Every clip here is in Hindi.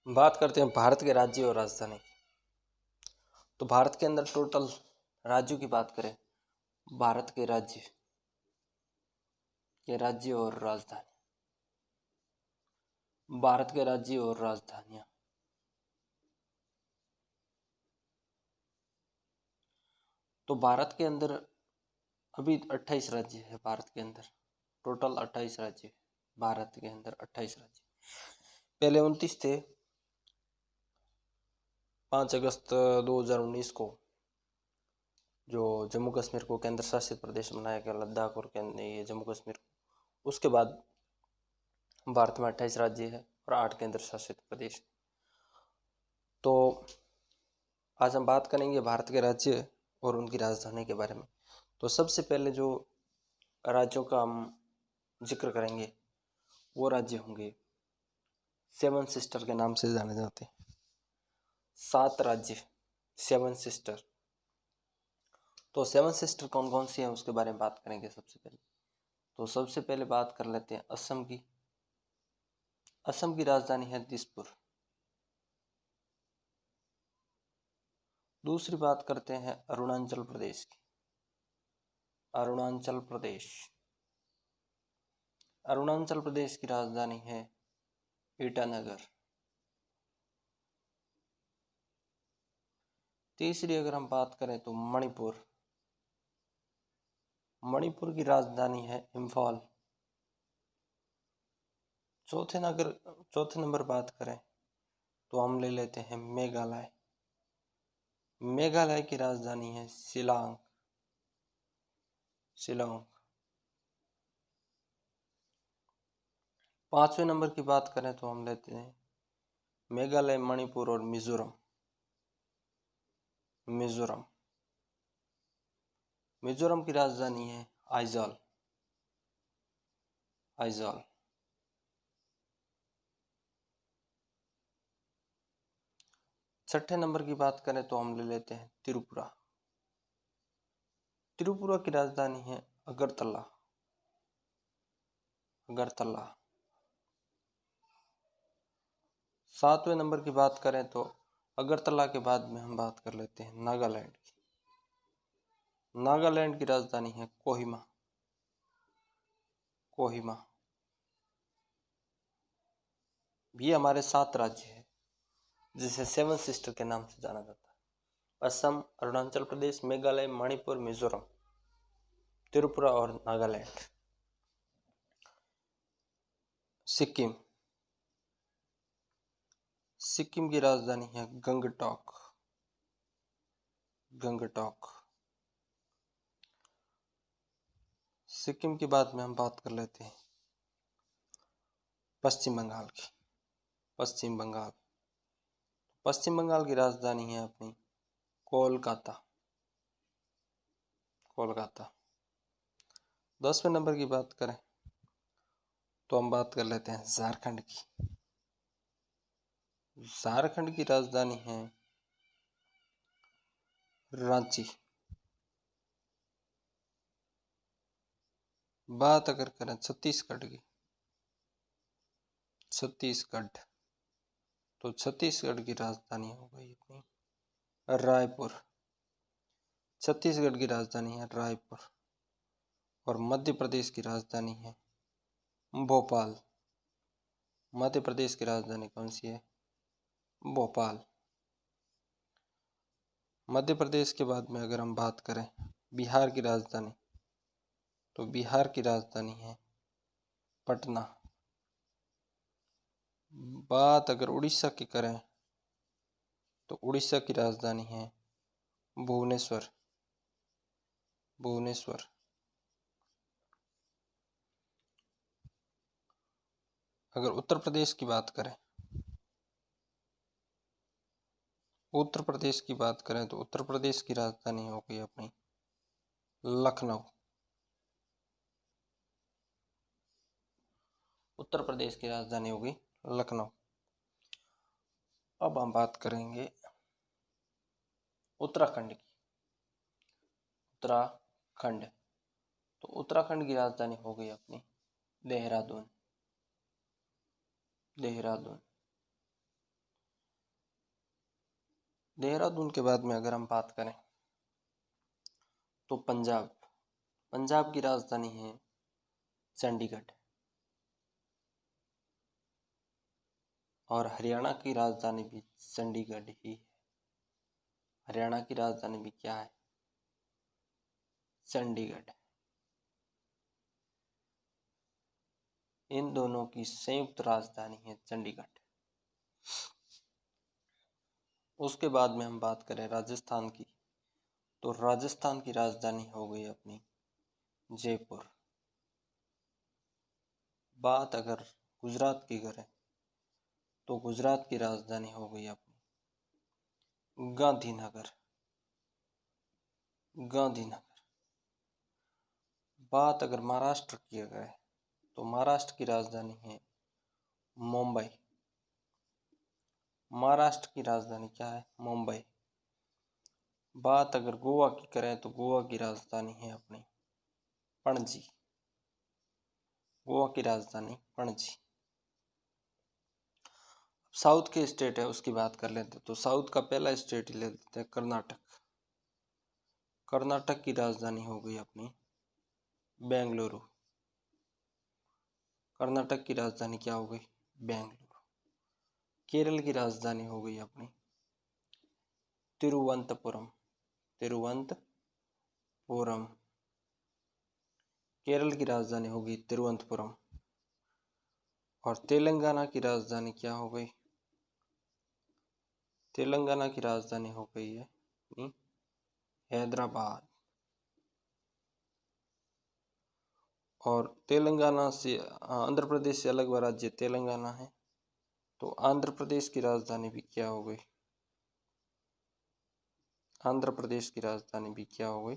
बात करते हैं भारत के राज्य और राजधानी। तो भारत के अंदर टोटल राज्यों की बात करें, भारत के राज्य और राजधानी, भारत के राज्य और राजधानियां। तो भारत के अंदर अभी 28 राज्य है। भारत के अंदर टोटल 28 राज्य। भारत के अंदर 28 राज्य, पहले 29 थे। 5 अगस्त 2019 को जो जम्मू कश्मीर को केंद्र शासित प्रदेश बनाया गया, लद्दाख और ये जम्मू कश्मीर, उसके बाद भारत में 28 राज्य है और 8 केंद्र शासित प्रदेश। तो आज हम बात करेंगे भारत के राज्य और उनकी राजधानी के बारे में। तो सबसे पहले जो राज्यों का हम जिक्र करेंगे वो राज्य होंगे 7 सिस्टर के नाम से जाने जाते हैं। 7 राज्य, 7 सिस्टर। तो 7 सिस्टर कौन कौन सी है उसके बारे में बात करेंगे सबसे पहले। तो सबसे पहले बात कर लेते हैं असम की। असम की राजधानी है दिसपुर। दूसरी बात करते हैं अरुणाचल प्रदेश की। अरुणाचल प्रदेश, अरुणाचल प्रदेश की राजधानी है ईटानगर। तीसरी अगर हम बात करें तो मणिपुर। मणिपुर की राजधानी है इम्फाल। चौथे नंबर बात करें तो हम ले लेते हैं मेघालय। मेघालय की राजधानी है शिलांग। शिलांग। 5वें नंबर की बात करें तो हम लेते हैं मेघालय, मणिपुर और मिजोरम। मिजोरम, मिजोरम की राजधानी है आइजॉल। आइजॉल। 6ठे नंबर की बात करें तो हम ले लेते हैं त्रिपुरा। त्रिपुरा की राजधानी है अगरतला। अगरतला। 7वें नंबर की बात करें तो अगरतला के बाद में हम बात कर लेते हैं नागालैंड की। नागालैंड की राजधानी है कोहिमा। कोहिमा। ये हमारे 7 राज्य हैं जिसे 7 सिस्टर के नाम से जाना जाता है। असम, अरुणाचल प्रदेश, मेघालय, मणिपुर, मिजोरम, त्रिपुरा और नागालैंड। सिक्किम। सिक्किम की राजधानी है गंगटोक। गंगटोक। सिक्किम के बाद में हम बात कर लेते हैं पश्चिम बंगाल की। पश्चिम बंगाल। पश्चिम बंगाल की राजधानी है अपनी कोलकाता। कोलकाता। 10वें नंबर की बात करें तो हम बात कर लेते हैं झारखंड की। झारखंड की राजधानी है रांची। बात अगर करें छत्तीसगढ़ की, छत्तीसगढ़, तो छत्तीसगढ़ की राजधानी हो गई अपनी रायपुर। छत्तीसगढ़ की राजधानी है रायपुर। और मध्य प्रदेश की राजधानी है भोपाल। मध्य प्रदेश की राजधानी कौन सी है? भोपाल। मध्य प्रदेश के बाद में अगर हम बात करें बिहार की राजधानी, तो बिहार की राजधानी है पटना। बात अगर उड़ीसा की करें तो उड़ीसा की राजधानी है भुवनेश्वर। भुवनेश्वर। अगर उत्तर प्रदेश की बात करें, उत्तर प्रदेश की बात करें तो उत्तर प्रदेश की राजधानी हो गई अपनी लखनऊ। उत्तर प्रदेश की राजधानी होगी लखनऊ। अब हम बात करेंगे उत्तराखंड की। उत्तराखंड। तो उत्तराखंड की राजधानी हो गई अपनी देहरादून। देहरादून। देहरादून के बाद में अगर हम बात करें तो पंजाब की राजधानी है चंडीगढ़, और हरियाणा की राजधानी भी चंडीगढ़ ही है। हरियाणा की राजधानी भी क्या है? चंडीगढ़। इन दोनों की संयुक्त राजधानी है चंडीगढ़। उसके बाद में हम बात करें राजस्थान की, तो राजस्थान की राजधानी हो गई अपनी जयपुर। बात अगर गुजरात की करें तो गुजरात की राजधानी हो गई अपनी गांधीनगर। बात अगर महाराष्ट्र की करें तो महाराष्ट्र की राजधानी है मुंबई। महाराष्ट्र की राजधानी क्या है? मुंबई। बात अगर गोवा की करें तो गोवा की राजधानी है अपनी पणजी। गोवा की राजधानी पणजी। साउथ के स्टेट है उसकी बात कर लेते, तो साउथ का पहला स्टेट ले लेते हैं कर्नाटक। कर्नाटक की राजधानी हो गई अपनी बेंगलुरु। कर्नाटक की राजधानी क्या हो गई? बेंगलुरु। केरल की राजधानी हो गई अपनी तिरुवनंतपुरम। केरल की राजधानी होगी तिरुवनंतपुरम। और तेलंगाना की राजधानी क्या हो गई? तेलंगाना की राजधानी हो गई है हैदराबाद। और तेलंगाना से आंध्र प्रदेश से अलग राज्य तेलंगाना है, तो आंध्र प्रदेश की राजधानी भी क्या हो गई? आंध्र प्रदेश की राजधानी भी क्या हो गई?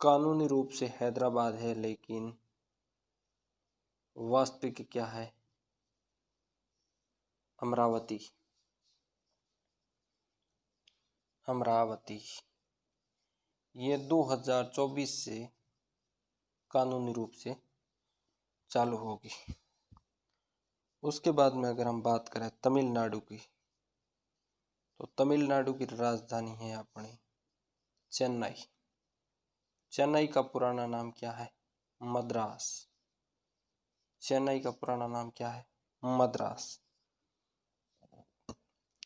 कानूनी रूप से हैदराबाद है, लेकिन वास्तविक क्या है? अमरावती। ये 2024 से कानूनी रूप से चालू होगी। उसके बाद में अगर हम बात करें तमिलनाडु की, तो तमिलनाडु की राजधानी है अपनी चेन्नई। चेन्नई का पुराना नाम क्या है? मद्रास। चेन्नई का पुराना नाम क्या है? मद्रास।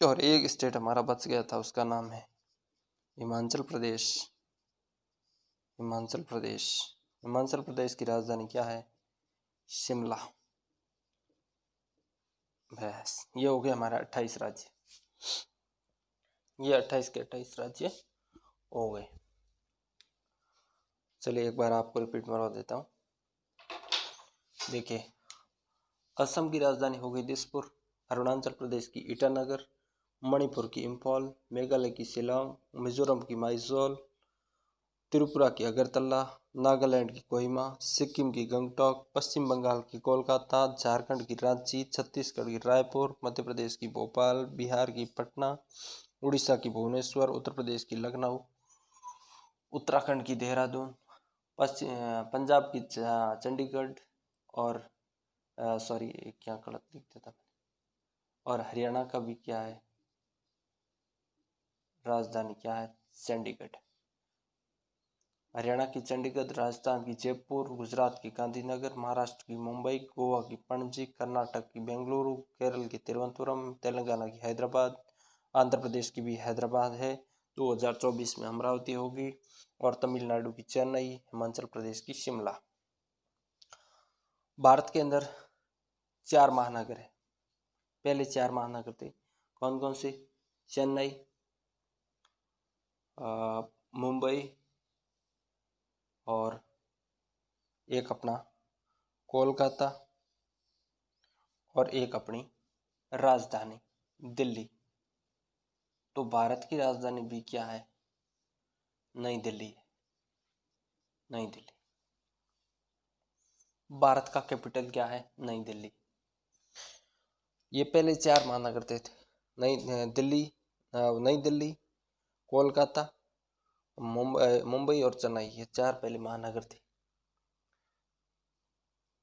और एक स्टेट हमारा बच गया था, उसका नाम है हिमाचल प्रदेश। हिमाचल प्रदेश की राजधानी क्या है? शिमला। बस ये हो गया हमारा 28 राज्य। ये 28 के 28 राज्य हो गए। चलिए एक बार आपको रिपीट मरवा देता हूँ। देखिए, असम की राजधानी हो गई दिसपुर, अरुणाचल प्रदेश की ईटानगर, मणिपुर की इम्फाल, मेघालय की शिलांग, मिजोरम की माइजोल, त्रिपुरा की अगरतला, नागालैंड की कोहिमा, सिक्किम की गंगटोक, पश्चिम बंगाल की कोलकाता, झारखंड की रांची, छत्तीसगढ़ की रायपुर, मध्य प्रदेश की भोपाल, बिहार की पटना, उड़ीसा की भुवनेश्वर, उत्तर प्रदेश की लखनऊ, उत्तराखंड की देहरादून, पंजाब की चंडीगढ़, और सॉरी क्या गलत लिख देता, और हरियाणा का भी क्या है? राजधानी क्या है? चंडीगढ़। हरियाणा की चंडीगढ़, राजस्थान की जयपुर, गुजरात की गांधीनगर, महाराष्ट्र की मुंबई, गोवा की पणजी, कर्नाटक की बेंगलुरु, केरल की तिरुवनंतपुरम, तेलंगाना की हैदराबाद, आंध्र प्रदेश की भी हैदराबाद है, 2024 में अमरावती होगी, और तमिलनाडु की चेन्नई, हिमाचल प्रदेश की शिमला। भारत के अंदर 4 महानगर है। पहले 4 महानगर थे, कौन कौन से? चेन्नई, मुंबई, और एक अपना कोलकाता, और एक अपनी राजधानी दिल्ली। तो भारत की राजधानी भी क्या है? नई दिल्ली है। नई दिल्ली। भारत का कैपिटल क्या है? नई दिल्ली। ये पहले 4 महानगर थे, नई दिल्ली, कोलकाता, मुंबई और चेन्नई। ये 4 पहले महानगर थे।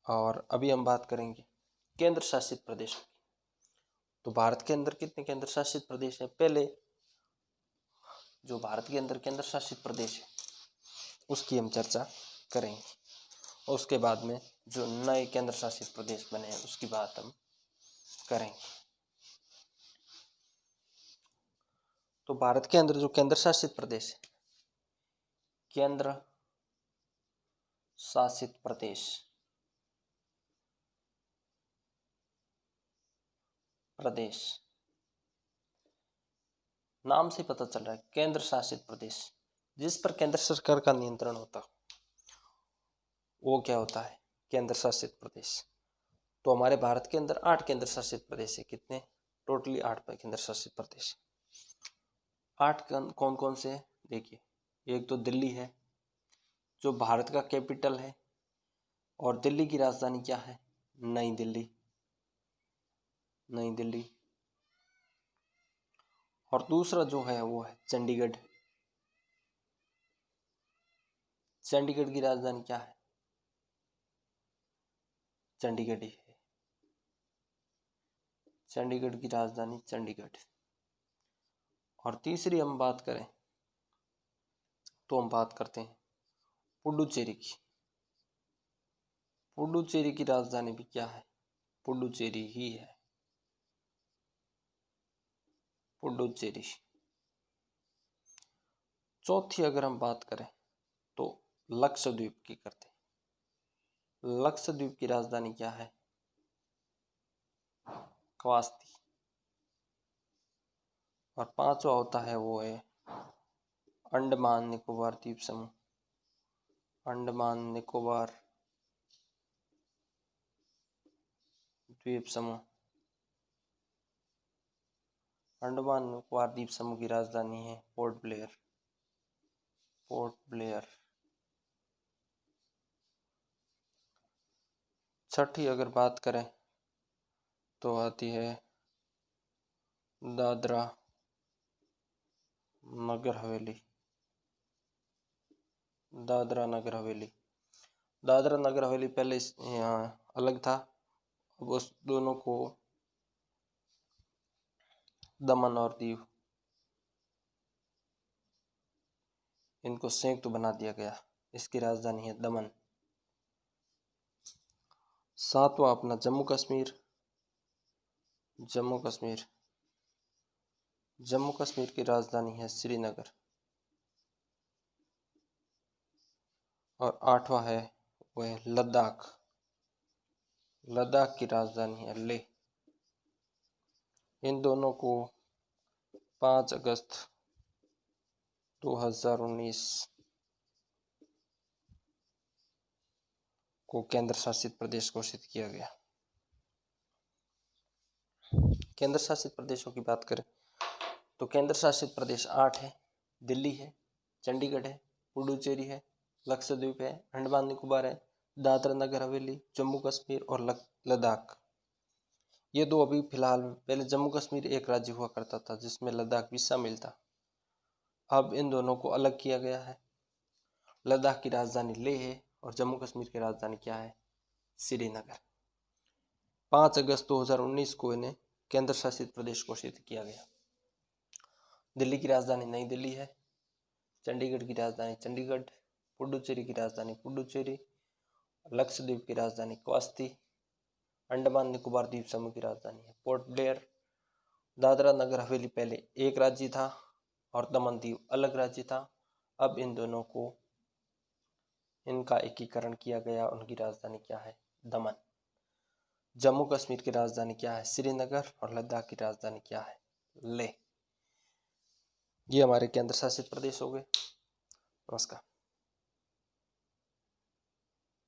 और अभी हम बात करेंगे केंद्र शासित प्रदेश की। तो भारत के अंदर कितने केंद्र शासित प्रदेश है? पहले जो भारत के अंदर केंद्र शासित प्रदेश है उसकी हम चर्चा करेंगे, और उसके बाद में जो नए केंद्र शासित प्रदेश बने हैं उसकी बात हम करेंगे। तो भारत के अंदर जो केंद्र शासित प्रदेश है, केंद्र शासित प्रदेश नाम से पता चल रहा है, केंद्र शासित प्रदेश जिस पर केंद्र सरकार का नियंत्रण होता वो क्या होता है, केंद्र शासित प्रदेश। तो हमारे भारत के अंदर 8 केंद्र शासित प्रदेश है। कितने? टोटली 8 केंद्र शासित प्रदेश। 8 कौन कौन से? देखिए, एक तो दिल्ली है जो भारत का कैपिटल है, और दिल्ली की राजधानी क्या है? नई दिल्ली। और दूसरा जो है वो है चंडीगढ़। चंडीगढ़ की राजधानी क्या है? चंडीगढ़ ही है। चंडीगढ़ की राजधानी चंडीगढ़। और तीसरी हम बात करें तो हम बात करते हैं पुडुचेरी की। पुडुचेरी की राजधानी भी क्या है? पुडुचेरी ही है। पुडुचेरी। चौथी अगर हम बात करें तो लक्षद्वीप की करते हैं। लक्षद्वीप की राजधानी क्या है? कवास्ती। और पांचवा होता है वो है अंडमान निकोबार द्वीप समूह। अंडमान निकोबार द्वीप समूह। अंडमान निकोबार द्वीप समूह की राजधानी है पोर्ट ब्लेयर। Port Blair. छठी अगर बात करें तो आती है दादरा नगर हवेली। दादरा नगर हवेली। दादरा नगर हवेली पहले यहाँ अलग था, अब उस दोनों को दमन और दीव इनको संयुक्त बना दिया गया। इसकी राजधानी है दमन। सातवां अपना जम्मू कश्मीर। जम्मू कश्मीर। जम्मू कश्मीर की राजधानी है श्रीनगर। और आठवां है वह लद्दाख। लद्दाख की राजधानी है लेह। इन दोनों को 5 अगस्त 2019 को केंद्र शासित प्रदेश घोषित किया गया। केंद्र शासित प्रदेशों की बात करें तो केंद्र शासित प्रदेश 8 है। दिल्ली है, चंडीगढ़ है, पुडुचेरी है, लक्षद्वीप है, अंडमान निकोबार है, दादरा नगर हवेली, जम्मू कश्मीर और लद्दाख। ये दो अभी फिलहाल, पहले जम्मू कश्मीर एक राज्य हुआ करता था जिसमें लद्दाख भी शामिल था। अब इन दोनों को अलग किया गया है। लद्दाख की राजधानी लेह है और जम्मू कश्मीर की राजधानी क्या है? श्रीनगर। 5 अगस्त 2019 को इन्हें केंद्र शासित प्रदेश घोषित किया गया। दिल्ली की राजधानी नई दिल्ली है, चंडीगढ़ की राजधानी चंडीगढ़, पुडुचेरी की राजधानी पुडुचेरी, लक्षद्वीप की राजधानी कवास्ती, अंडमान निकोबार द्वीप समूह की राजधानी है पोर्ट ब्लेयर, दादरा नगर हवेली पहले एक राज्य था और दमन दीव अलग राज्य था। अब इन दोनों को इनका एकीकरण किया गया। उनकी राजधानी क्या है? दमन। जम्मू कश्मीर की राजधानी क्या है? श्रीनगर। और लद्दाख की राजधानी क्या है? लेह। ये हमारे केंद्र शासित प्रदेश हो गए। नमस्कार।